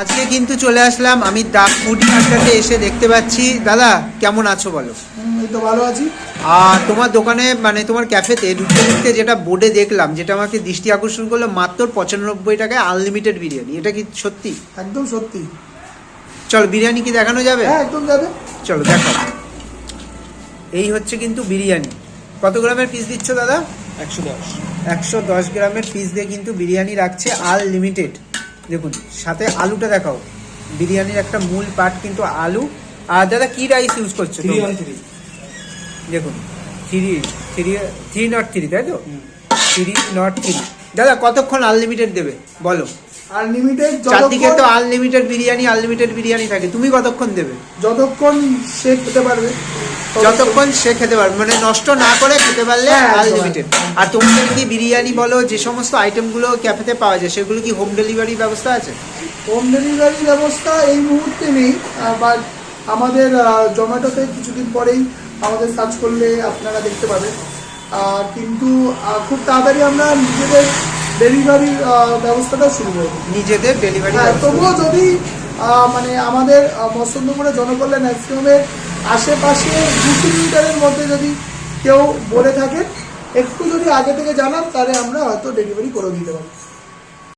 আজকে কিন্তু চলে আসলাম আমি দা ফুড মার্কেটে এসে দেখতে পাচ্ছি। দাদা কেমন আছো বলো? এই তো ভালো আছি। আর তোমার দোকানে মানে তোমার ক্যাফেতে ঢুকতে ঢুকতে যেটা বোর্ডে দেখলাম, যেটা আমাকে দৃষ্টি আকর্ষণ করলো, মাত্র 95 টাকায় আনলিমিটেড বিরিয়ানি। এটা কি সত্যি? একদম সত্যি। চলো বিরিয়ানি কি দেখানো যাবে? হ্যাঁ একদম যাবে। চলো দেখো। এই হচ্ছে কিন্তু বিরিয়ানি। কত গ্রামের পিস দিচ্ছ দাদা? 110 গ্রামের পিস দিয়ে কিন্তু বিরিয়ানি রাখছে আনলিমিটেড। দেখুন সাথে আলুটা দেখাও। বিরিয়ানির একটা মূল পার্ট কিন্তু আলু। আর দাদা কি রাইস ইউজ করছো? 313। দেখুন 303, তাই তো? 303। দাদা কতক্ষণ আনলিমিটেড দেবে বলো? আনলিমিটেড চারদিকে তো আনলিমিটেড বিরিয়ানি থাকে, তুমি কতক্ষণ দেবে? যতক্ষণ সে খেতে পারবে, যতক্ষণ সে খেতে পারবে, মানে নষ্ট না করে খেতে পারলে আনলিমিটেড। আর তোমাদের যদি বিরিয়ানি বলো, যে সমস্ত আইটেমগুলো ক্যাফেতে পাওয়া যায় সেগুলো কি হোম ডেলিভারি ব্যবস্থা আছে? হোম ডেলিভারি ব্যবস্থা এই মুহূর্তে নেই, বাট আমাদের জোম্যাটোতে কিছুদিন পরেই আমাদের সার্চ করলে আপনারা দেখতে পাবেন। কিন্তু খুব তাড়াতাড়ি আমরা নিজেদের ডেলিভারি ব্যবস্থাটা শুরু করব। নিজেদের ডেলিভারি? হ্যাঁ, তবুও যদি মানে আমাদের মসন্দপুরে জনকল্যাণ ম্যাক্সিমামের আশেপাশে 2 কিলোমিটারের মধ্যে যদি কেউ বলে থাকে, একটু যদি আগে থেকে জানান, তাহলে আমরা হয়তো ডেলিভারি করে দিতে পারি।